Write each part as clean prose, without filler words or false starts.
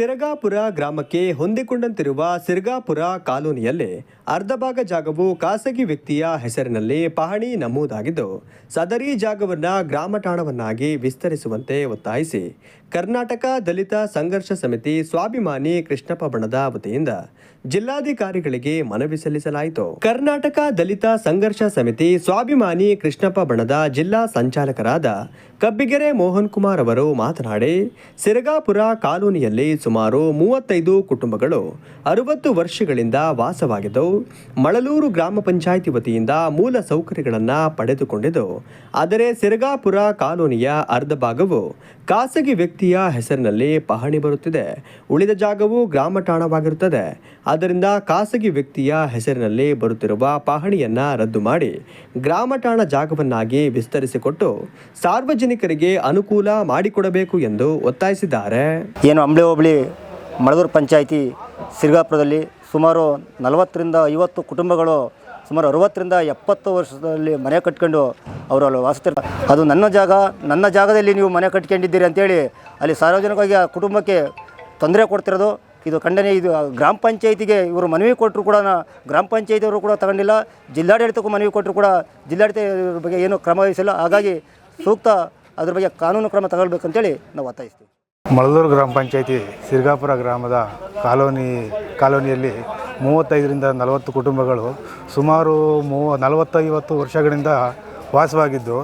ಸಿರಗಾಪುರ ಗ್ರಾಮಕ್ಕೆ ಹೊಂದಿಕೊಂಡಂತಿರುವ ಸಿರಗಾಪುರ ಕಾಲೋನಿಯಲ್ಲಿ ಅರ್ಧ ಭಾಗ ಜಾಗವು ಖಾಸಗಿ ವ್ಯಕ್ತಿಯ ಹೆಸರಿನಲ್ಲಿ ಪಹಣಿ ನಮೂದಾಗಿದ್ದು, ಸದರಿ ಜಾಗವನ್ನು ಗ್ರಾಮ ಠಾಣವನ್ನಾಗಿ ವಿಸ್ತರಿಸುವಂತೆ ಒತ್ತಾಯಿಸಿ ಕರ್ನಾಟಕ ದಲಿತ ಸಂಘರ್ಷ ಸಮಿತಿ ಸ್ವಾಭಿಮಾನಿ ಕೃಷ್ಣಪ್ಪ ಬಣದ ವತಿಯಿಂದ ಜಿಲ್ಲಾಧಿಕಾರಿಗಳಿಗೆ ಮನವಿ ಸಲ್ಲಿಸಲಾಯಿತು. ಕರ್ನಾಟಕ ದಲಿತ ಸಂಘರ್ಷ ಸಮಿತಿ ಸ್ವಾಭಿಮಾನಿ ಕೃಷ್ಣಪ್ಪ ಬಣದ ಜಿಲ್ಲಾ ಸಂಚಾಲಕರಾದ ಕಬ್ಬಿಗೆರೆ ಮೋಹನ್ ಕುಮಾರ್ ಅವರು ಮಾತನಾಡಿ, ಸಿರಗಾಪುರ ಕಾಲೋನಿಯಲ್ಲಿ ಸುಮಾರು 35 ಕುಟುಂಬಗಳು 60 ವರ್ಷಗಳಿಂದ ವಾಸವಾಗಿದ್ದು, ಮಳಲೂರು ಗ್ರಾಮ ಪಂಚಾಯಿತಿ ವತಿಯಿಂದ ಮೂಲ ಸೌಕರ್ಯಗಳನ್ನು ಪಡೆದುಕೊಂಡಿದ್ದು, ಆದರೆ ಸಿರಗಾಪುರ ಕಾಲೋನಿಯ ಅರ್ಧ ಭಾಗವು ಖಾಸಗಿ ವ್ಯಕ್ತಿಯ ಹೆಸರಿನಲ್ಲಿ ಪಹಣಿ ಬರುತ್ತಿದೆ. ಉಳಿದ ಜಾಗವು ಗ್ರಾಮ ಠಾಣವಾಗಿರುತ್ತದೆ. ಆದ್ದರಿಂದ ಖಾಸಗಿ ವ್ಯಕ್ತಿಯ ಹೆಸರಿನಲ್ಲಿ ಬರುತ್ತಿರುವ ಪಹಣಿಯನ್ನು ರದ್ದು ಮಾಡಿ ಗ್ರಾಮ ಠಾಣ ಜಾಗವನ್ನಾಗಿ ವಿಸ್ತರಿಸಿಕೊಟ್ಟು ಸಾರ್ವಜನಿಕರಿಗೆ ಅನುಕೂಲ ಮಾಡಿಕೊಡಬೇಕು ಎಂದು ಒತ್ತಾಯಿಸಿದ್ದಾರೆ. ಏನು ಅಂಬ್ಳೆ ಹೋಬಳಿ ಮಳಲೂರು ಪಂಚಾಯಿತಿ ಸಿರಗಾಪುರದಲ್ಲಿ ಸುಮಾರು 40ರಿಂದ 50 ಕುಟುಂಬಗಳು ಸುಮಾರು 60ರಿಂದ 70 ವರ್ಷದಲ್ಲಿ ಮನೆ ಕಟ್ಕೊಂಡು ಅವರು ಅಲ್ಲಿ ವಾಸಿಸ್ತಿರ್ತಾರೆ. ಅದು ನನ್ನ ಜಾಗದಲ್ಲಿ ನೀವು ಮನೆ ಕಟ್ಕೊಂಡಿದ್ದೀರಿ ಅಂತೇಳಿ ಅಲ್ಲಿ ಸಾರ್ವಜನಿಕವಾಗಿ ಆ ಕುಟುಂಬಕ್ಕೆ ತೊಂದರೆ ಕೊಡ್ತಿರೋದು ಇದು ಖಂಡನೆ. ಇದು ಗ್ರಾಮ ಪಂಚಾಯಿತಿಗೆ ಇವರು ಮನವಿ ಕೊಟ್ಟರು ಕೂಡ ಗ್ರಾಮ ಪಂಚಾಯಿತಿಯವರು ಕೂಡ ತಗೊಂಡಿಲ್ಲ. ಜಿಲ್ಲಾಡಳಿತಕ್ಕೂ ಮನವಿ ಕೊಟ್ಟರು ಕೂಡ ಜಿಲ್ಲಾಡಳಿತ ಇದ್ರ ಬಗ್ಗೆ ಏನೂ ಕ್ರಮ ವಹಿಸಿಲ್ಲ. ಹಾಗಾಗಿ ಸೂಕ್ತ ಅದ್ರ ಬಗ್ಗೆ ಕಾನೂನು ಕ್ರಮ ತಗೊಳ್ಬೇಕಂತೇಳಿ ನಾವು ಒತ್ತಾಯಿಸ್ತೀವಿ. ಮಳಲೂರು ಗ್ರಾಮ ಪಂಚಾಯಿತಿ ಸಿರಗಾಪುರ ಗ್ರಾಮದ ಕಾಲೋನಿಯಲ್ಲಿ 35ರಿಂದ 40 ಕುಟುಂಬಗಳು ಸುಮಾರು 40-50 ವರ್ಷಗಳಿಂದ ವಾಸವಾಗಿದ್ದು,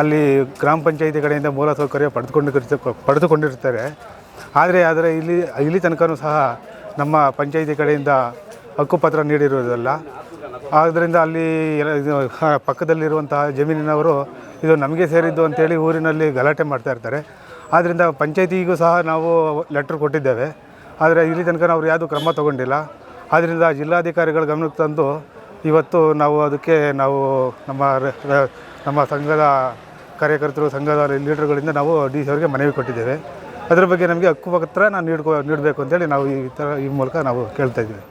ಅಲ್ಲಿ ಗ್ರಾಮ ಪಂಚಾಯಿತಿ ಕಡೆಯಿಂದ ಮೂಲಸೌಕರ್ಯ ಪಡೆದುಕೊಂಡಿರ್ತಾರೆ. ಆದರೆ ಇಲ್ಲಿ ತನಕನೂ ಸಹ ನಮ್ಮ ಪಂಚಾಯಿತಿ ಕಡೆಯಿಂದ ಹಕ್ಕುಪತ್ರ ನೀಡಿರುವುದಲ್ಲ. ಆದ್ದರಿಂದ ಅಲ್ಲಿ ಪಕ್ಕದಲ್ಲಿರುವಂತಹ ಜಮೀನಿನವರು ಇದು ನಮಗೆ ಸೇರಿದ್ದು ಅಂತೇಳಿ ಊರಿನಲ್ಲಿ ಗಲಾಟೆ ಮಾಡ್ತಾಯಿರ್ತಾರೆ. ಆದ್ದರಿಂದ ಪಂಚಾಯಿತಿಗೂ ಸಹ ನಾವು ಲೆಟ್ರ್ ಕೊಟ್ಟಿದ್ದೇವೆ. ಆದರೆ ಇಲ್ಲಿ ತನಕ ಅವರು ಯಾವುದೂ ಕ್ರಮ ತಗೊಂಡಿಲ್ಲ. ಆದ್ದರಿಂದ ಜಿಲ್ಲಾಧಿಕಾರಿಗಳ ಗಮನಕ್ಕೆ ತಂದು ಇವತ್ತು ಅದಕ್ಕೆ ನಮ್ಮ ಸಂಘದ ಕಾರ್ಯಕರ್ತರು, ಸಂಘದ ಲೀಡರ್ಗಳಿಂದ ನಾವು DC ಅವರಿಗೆ ಮನವಿ ಕೊಟ್ಟಿದ್ದೇವೆ. ಅದರ ಬಗ್ಗೆ ನಮಗೆ ಹಕ್ಕುಪತ್ರ ನೀಡಬೇಕು ಅಂತೇಳಿ ನಾವು ಈ ಮೂಲಕ ನಾವು ಕೇಳ್ತಾ ಇದ್ದೀವಿ.